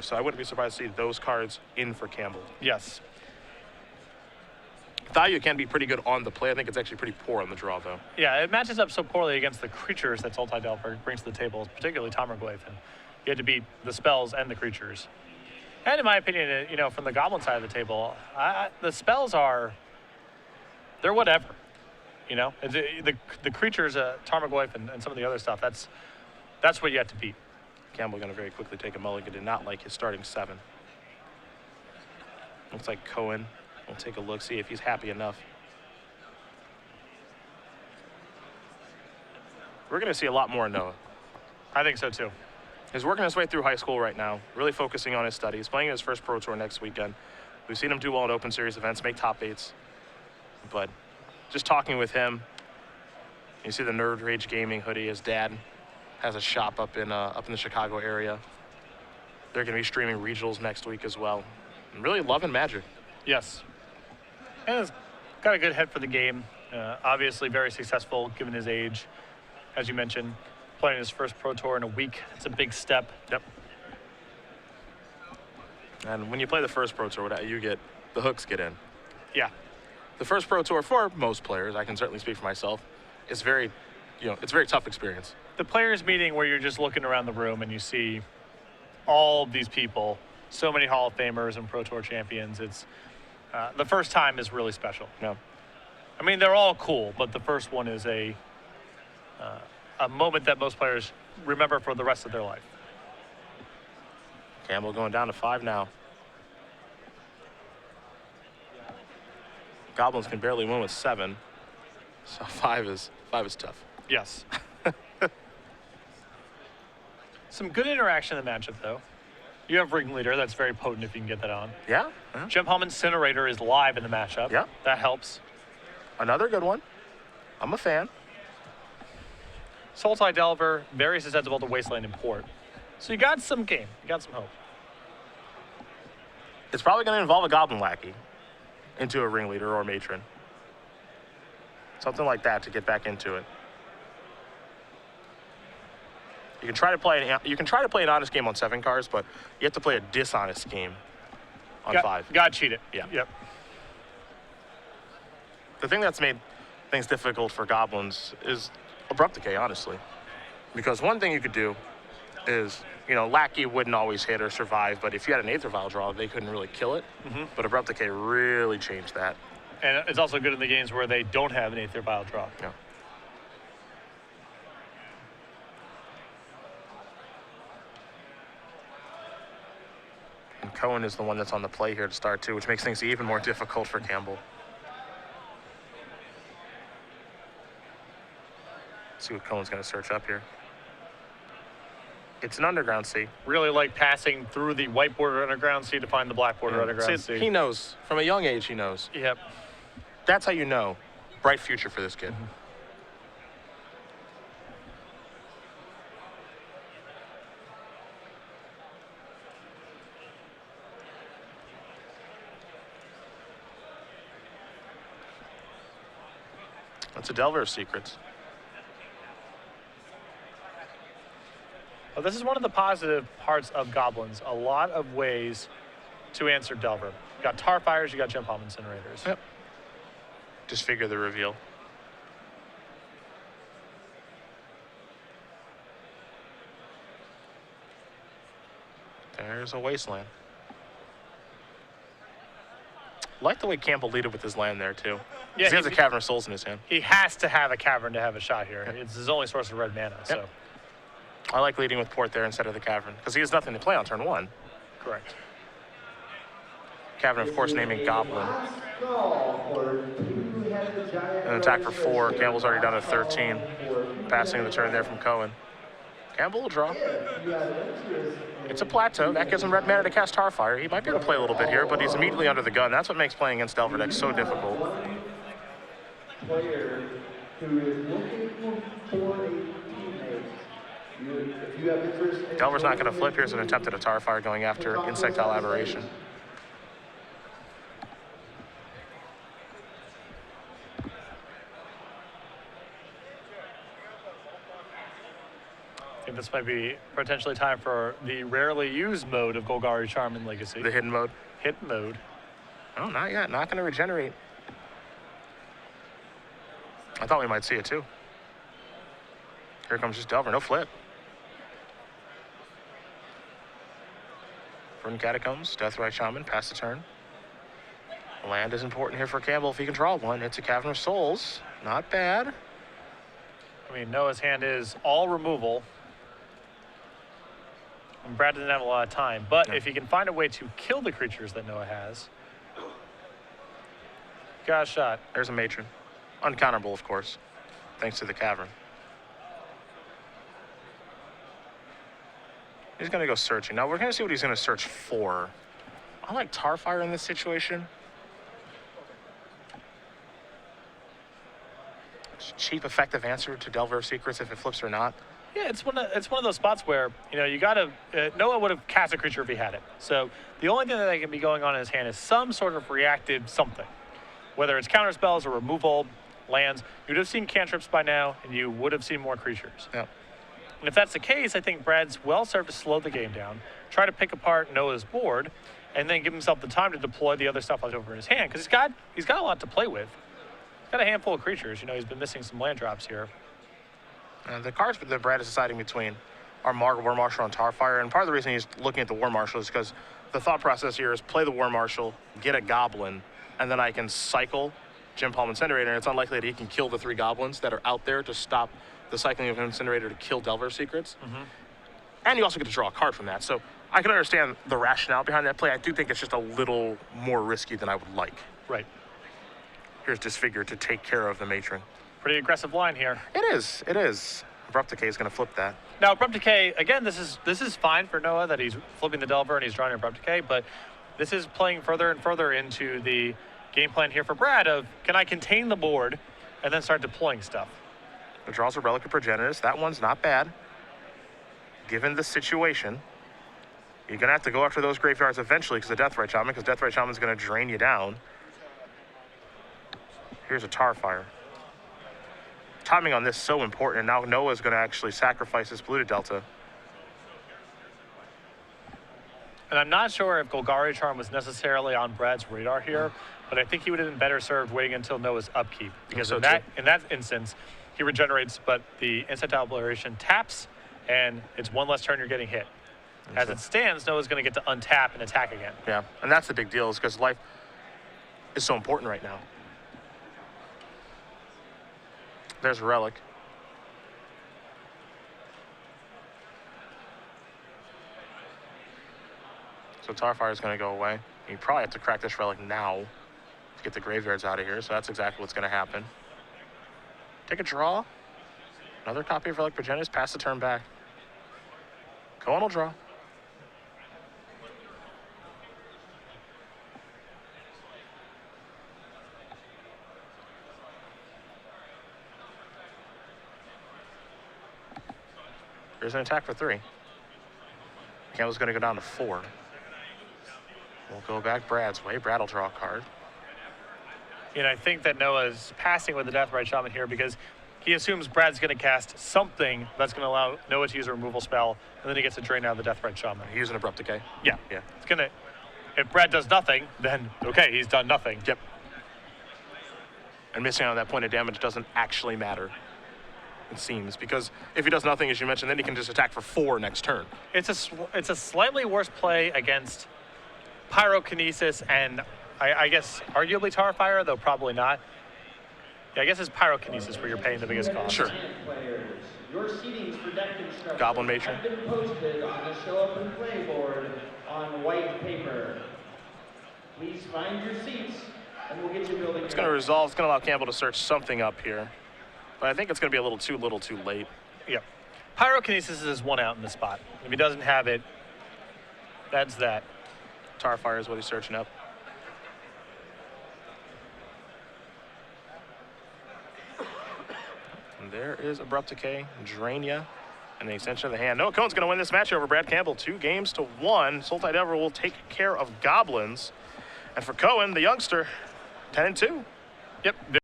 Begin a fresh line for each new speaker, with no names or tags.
so I wouldn't be surprised to see those cards in for Campbell.
Yes.
Value can be pretty good on the play. I think it's actually pretty poor on the draw, though.
Yeah, it matches up so poorly against the creatures that Sultai Delver brings to the table, particularly Tarmogoyf. And you had to beat the spells and the creatures. And in my opinion, you know, from the Goblin side of the table, the spells they're whatever. You know, the creatures, Tarmogoyf and some of the other stuff, that's what you have to beat.
Campbell going to very quickly take a mulligan. Did not like his starting 7. Looks like Cohen. We'll take a look, see if he's happy enough. We're going to see a lot more Noah.
I think so, too.
He's working his way through high school right now, really focusing on his studies, playing his first Pro Tour next weekend. We've seen him do well at Open Series events, make top 8s. But just talking with him, you see the Nerd Rage Gaming hoodie. His dad has a shop up in the Chicago area. They're going to be streaming regionals next week as well. And really loving Magic.
Yes. And he's got a good head for the game. Obviously very successful given his age. As you mentioned, playing his first Pro Tour in a week. It's a big step.
Yep. And when you play the first Pro Tour, you get the hooks get in.
Yeah.
The first Pro Tour for most players, I can certainly speak for myself, it's a very tough experience.
The players meeting where you're just looking around the room and you see all these people, so many Hall of Famers and Pro Tour champions. It's the first time is really special.
Yeah.
I mean, they're all cool, but the first one is a moment that most players remember for the rest of their life.
Campbell going down to 5 now. Goblins can barely win with 7, so 5 is tough.
Yes. Some good interaction in the matchup, though. You have Ringleader. That's very potent if you can get that on.
Yeah.
Gem Hum Incinerator is live in the matchup.
Yeah.
That helps.
Another good one. I'm a fan.
Sultai Delver, very susceptible to Wasteland Import. So you got some game. You got some hope.
It's probably going to involve a Goblin Lackey into a Ringleader or Matron. Something like that to get back into it. You can try to play an honest game on 7 cards, but you have to play a dishonest game on 5.
Got to cheat it.
Yeah.
Yep.
The thing that's made things difficult for Goblins is Abrupt Decay, honestly. Because one thing you could do is, Lackey wouldn't always hit or survive, but if you had an Aether Vial draw, they couldn't really kill it. Mm-hmm. But Abrupt Decay really changed that.
And it's also good in the games where they don't have an Aether Vial draw.
Yeah. And Cohen is the one that's on the play here to start, too, which makes things even more difficult for Campbell. Let's see what Cohen's going to search up here. It's an Underground Sea.
Really like passing through the white border Underground Sea to find the black border Underground Sea.
He knows. From a young age, he knows.
Yep.
That's how you know. Bright future for this kid. Mm-hmm. That's a Delver's secrets.
Well, this is one of the positive parts of Goblins. A lot of ways to answer Delver. You got Tarfires, you got Gem Hum Incinerators.
Yep. Disfigure the reveal. There's a Wasteland. I like the way Campbell leaded with his land there, too. Yeah, he has a Cavern of Souls in his hand.
He has to have a Cavern to have a shot here. Yep. It's his only source of red mana, so.
Yep. I like leading with Port there instead of the Cavern, because he has nothing to play on turn 1.
Correct.
Cavern, of course, naming Goblin. An attack for 4. Campbell's already down to 13. Passing the turn there from Cohen. Campbell will draw. It's a plateau. That gives him red mana to cast Starfire. He might be able to play a little bit here, but he's immediately under the gun. That's what makes playing against Delver decks so difficult.
Player who is looking for a teammate. If you have interest.
Delver's not going to flip. Here's an attempt at a Starfire going after Insectile Aberration.
think this might be potentially time for the rarely used mode of Golgari Charm in Legacy.
The hidden mode.
Hidden mode.
Oh, not yet. Not going to regenerate. I thought we might see it too. Here comes just Delver. No flip. From Catacombs, Deathrite Shaman, pass the turn. Land is important here for Campbell if he can draw one. It's a Cavern of Souls. Not bad.
I mean, Noah's hand is all removal. And Brad doesn't have a lot of time. But if he can find a way to kill the creatures that Noah has, got a shot.
There's a Matron. Uncounterable, of course, thanks to the Cavern. He's going to go searching. Now, we're going to see what he's going to search for. I like Tarfire in this situation. Cheap, effective answer to Delver of Secrets if it flips or not.
Yeah, it's one of those spots where, you know, you got to, Noah would have cast a creature if he had it. So the only thing that can be going on in his hand is some sort of reactive something. Whether it's counter spells or removal, lands, you'd have seen cantrips by now, and you would have seen more creatures.
Yeah.
And if that's the case, I think Brad's well served to slow the game down, try to pick apart Noah's board, and then give himself the time to deploy the other stuff left over in his hand, because he's got a lot to play with. He's got a handful of creatures. You know, he's been missing some land drops here.
The cards that Brad is deciding between are War Marshal and Tarfire, and part of the reason he's looking at the War Marshal is because the thought process here is play the War Marshal, get a Goblin, and then I can cycle Jim Palm Incinerator, and it's unlikely that he can kill the 3 Goblins that are out there to stop the cycling of Incinerator to kill Delver of Secrets. And you also get to draw a card from that. So I can understand the rationale behind that play. I do think it's just a little more risky than I would like.
Right.
Here's Disfigure to take care of the Matron.
Pretty aggressive line here.
It is. It is. Abrupt Decay is going to flip that.
Now, Abrupt Decay, again, this is fine for Noah that he's flipping the Delver and he's drawing Abrupt Decay, but this is playing further and further into the game plan here for Brad of, can I contain the board and then start deploying stuff?
It draws a Relic of Progenitus. That one's not bad. Given the situation, you're going to have to go after those graveyards eventually because of Deathrite Shaman, because Deathrite Shaman's going to drain you down. Here's a Tarfire. Timing on this is so important, and now Noah's going to actually sacrifice his Polluted Delta.
And I'm not sure if Golgari Charm was necessarily on Brad's radar here, but I think he would have been better served waiting until Noah's upkeep. Because
So
in that instance, he regenerates, but the Instant Obliteration taps, and it's one less turn you're getting hit. As it stands, Noah's going to get to untap and attack again.
Yeah, and that's the big deal, is because life is so important right now. There's a Relic. So Tarfire is going to go away. You probably have to crack this Relic now to get the graveyards out of here, so that's exactly what's going to happen. Take a draw. Another copy of Relic Progenitus, pass the turn back. Cohen will draw. There's an attack for 3. Campbell's going to go down to 4. We'll go back Brad's way. Brad will draw a card.
And I think that Noah's passing with the Deathrite Shaman here because he assumes Brad's going to cast something that's going to allow Noah to use a removal spell, and then he gets to drain out the Deathrite Shaman.
He's an Abrupt Decay.
Yeah.
Yeah.
It's going to, if Brad does nothing, then okay, he's done nothing.
Yep. And missing on that point of damage doesn't actually matter, it seems, because if he does nothing, as you mentioned, then he can just attack for 4 next turn.
It's a slightly worse play against Pyrokinesis and I guess arguably Tarfire, though probably not. Yeah, I guess it's Pyrokinesis where you're paying the biggest cost.
Sure.
Players, your seatings for deck construction
Goblin Matron.
have been posted on the show up and play board on white paper. Please find your seats, and we'll get you building.
It's going to resolve. It's going to allow Campbell to search something up here. But I think it's going to be a little too late.
Yeah. Pyrokinesis is 1 out in the spot. If he doesn't have it, that's that.
Tarfire is what he's searching up. And there is Abrupt Decay, Drain Ya, and the extension of the hand. Noah Cohen's going to win this match over Brad Campbell 2-1. Sultai Delver will take care of Goblins. And for Cohen, the youngster, 10-2.
Yep.